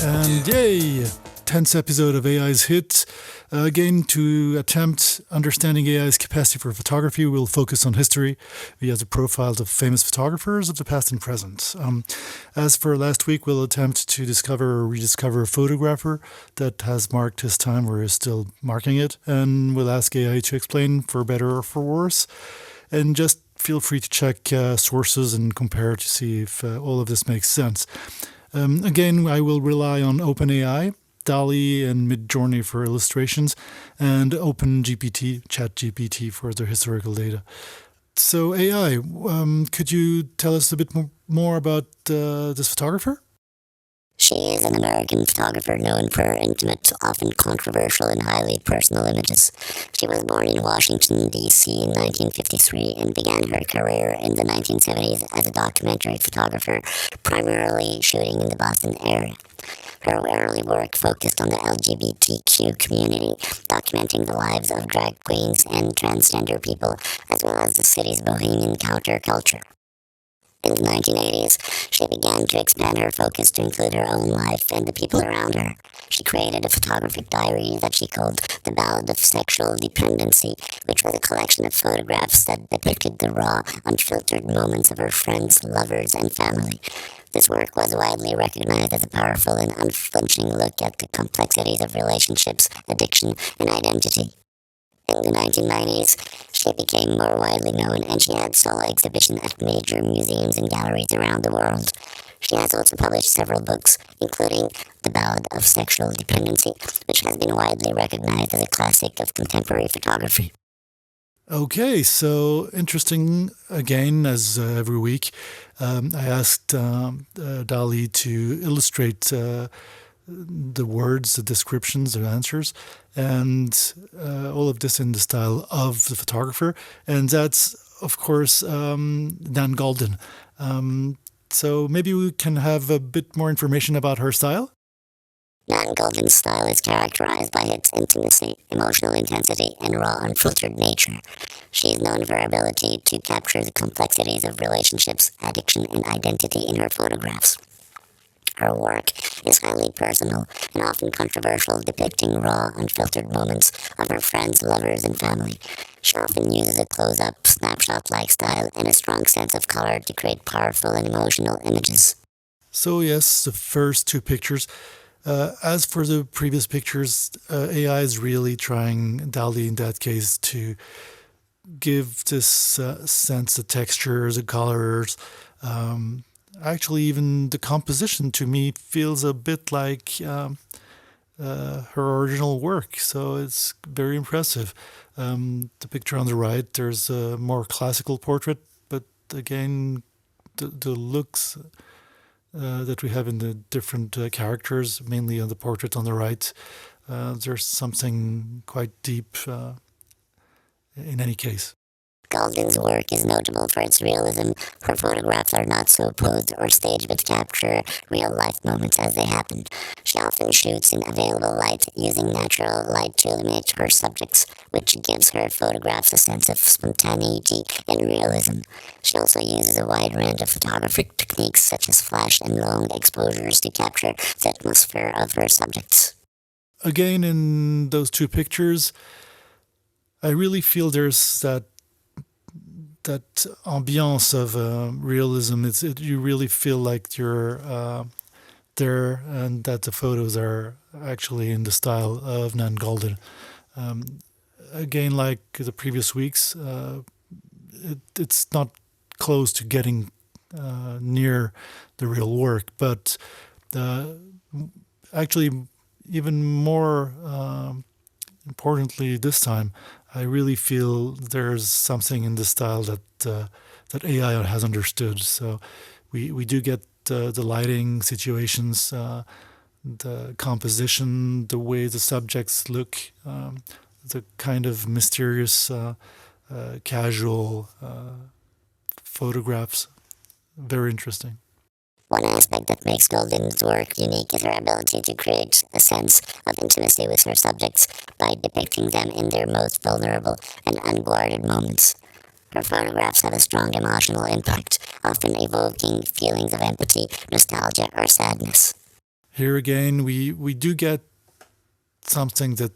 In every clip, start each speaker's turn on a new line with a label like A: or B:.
A: And yay! 10th episode of AI's Hit. Again, to attempt understanding AI's capacity for photography, we'll focus on history via the profiles of famous photographers of the past and present. As for last week, we'll attempt to discover or rediscover a photographer that has marked his time or is still marking it, and we'll ask AI to explain for better or for worse. And just feel free to check sources and compare to see if all of this makes sense. Again, I will rely on OpenAI, Dall-E and Midjourney for illustrations, and OpenGPT, ChatGPT for their historical data. So AI, could you tell us a bit more about this photographer?
B: She is an American photographer known for her intimate, often controversial and highly personal images. She was born in Washington, D.C. in 1953 and began her career in the 1970s as a documentary photographer, primarily shooting in the Boston area. Her early work focused on the LGBTQ community, documenting the lives of drag queens and transgender people, as well as the city's bohemian counterculture. In the 1980s, she began to expand her focus to include her own life and the people around her. She created a photographic diary that she called the Ballad of Sexual Dependency, which was a collection of photographs that depicted the raw, unfiltered moments of her friends, lovers, and family. This work was widely recognized as a powerful and unflinching look at the complexities of relationships, addiction, and identity. In the 1990s, she became more widely known and she had solo exhibitions at major museums and galleries around the world. She has also published several books, including The Ballad of Sexual Dependency, which has been widely recognized as a classic of contemporary photography.
A: Okay, so interesting again, as every week. I asked Dall-E to illustrate the words, the descriptions, the answers, and all of this in the style of the photographer. And that's, of course, Nan Goldin. So maybe we can have a bit more information about her style?
B: Nan Goldin's style is characterized by its intimacy, emotional intensity, and raw, unfiltered nature. She is known for her ability to capture the complexities of relationships, addiction, and identity in her photographs. Her work is highly personal and often controversial, depicting raw, unfiltered moments of her friends, lovers, and family. She often uses a close-up, snapshot-like style and a strong sense of color to create powerful and emotional images.
A: So yes, the first two pictures. As for the previous pictures, AI is really trying, Dall-E in that case, to give this sense of textures, the colors. Actually, even the composition to me feels a bit like her original work, so it's very impressive. The picture on the right, there's a more classical portrait, but again, the looks that we have in the different characters, mainly on the portrait on the right, there's something quite deep in any case.
B: Goldin's work is notable for its realism. Her photographs are not so posed or staged but capture real-life moments as they happen. She often shoots in available light, using natural light to illuminate her subjects, which gives her photographs a sense of spontaneity and realism. She also uses a wide range of photographic techniques such as flash and long exposures to capture the atmosphere of her subjects.
A: Again, in those two pictures, I really feel there's that ambiance of realism. You really feel like you're there, and that the photos are actually in the style of Nan Goldin. Again, like the previous weeks, it's not close to getting near the real work, but actually, even more importantly this time, I really feel there's something in the style that AI has understood. So we do get the lighting situations, the composition, the way the subjects look, the kind of mysterious, casual photographs. Very interesting.
B: One aspect that makes Goldin's work unique is her ability to create a sense of intimacy with her subjects by depicting them in their most vulnerable and unguarded moments. Her photographs have a strong emotional impact, often evoking feelings of empathy, nostalgia, or sadness.
A: here again, we do get something that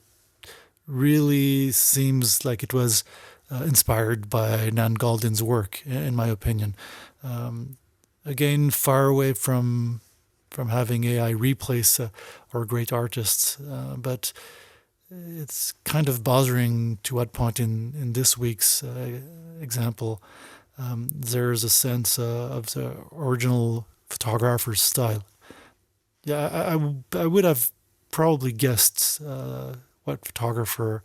A: really seems like it was inspired by Nan Goldin's work, in my opinion. Again, far away from having AI replace our great artists, but it's kind of bothering to what point in this week's example there's a sense of the original photographer's style. Yeah, I would have probably guessed what photographer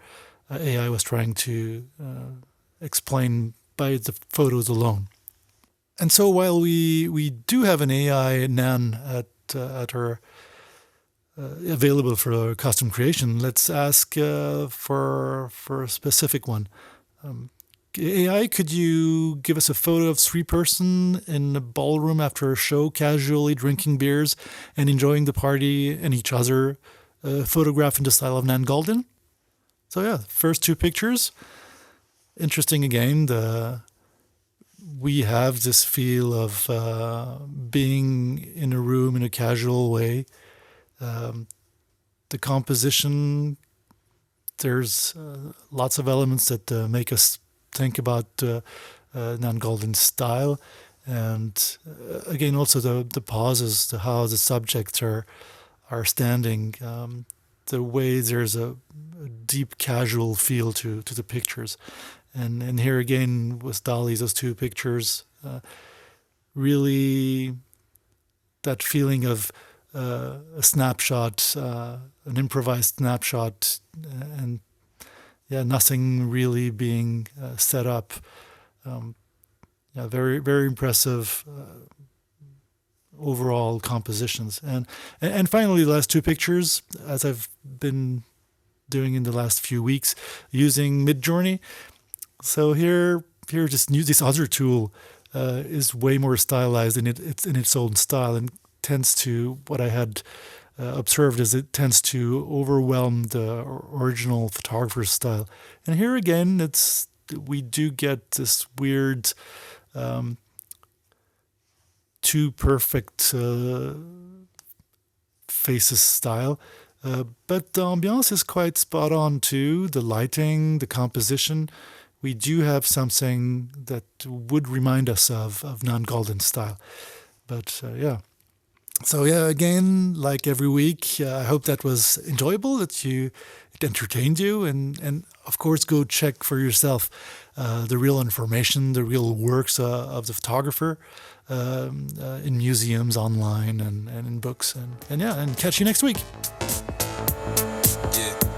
A: AI was trying to explain by the photos alone. And so while we do have an AI Nan at our available for custom creation, let's ask for a specific one. AI, could you give us a photo of three person in a ballroom after a show, casually drinking beers and enjoying the party and each other, photographed in the style of Nan Goldin? So yeah, first two pictures. Interesting again, we have this feel of being in a room in a casual way. The composition, there's lots of elements that make us think about Nan Goldin's style, and again also the pauses, how the subjects are standing, the way there's a deep casual feel to the pictures, and here again with Dall-E, those two pictures, really that feeling of a snapshot, an improvised snapshot, and nothing really being set up. Very, very impressive overall compositions. And finally, the last two pictures, as I've been doing in the last few weeks, using Midjourney. So here, just this other tool is way more stylized, and it's in its own style, and tends to, what I had observed is it tends to overwhelm the original photographer's style. And here again, we do get this weird too perfect faces style. But the ambiance is quite spot on too. The lighting, the composition. We do have something that would remind us of Nan Goldin's style. But yeah. So yeah, again, like every week, I hope that was enjoyable, that it entertained you, and of course go check for yourself the real information, the real works of the photographer in museums, online, and in books, and catch you next week.
C: Yeah.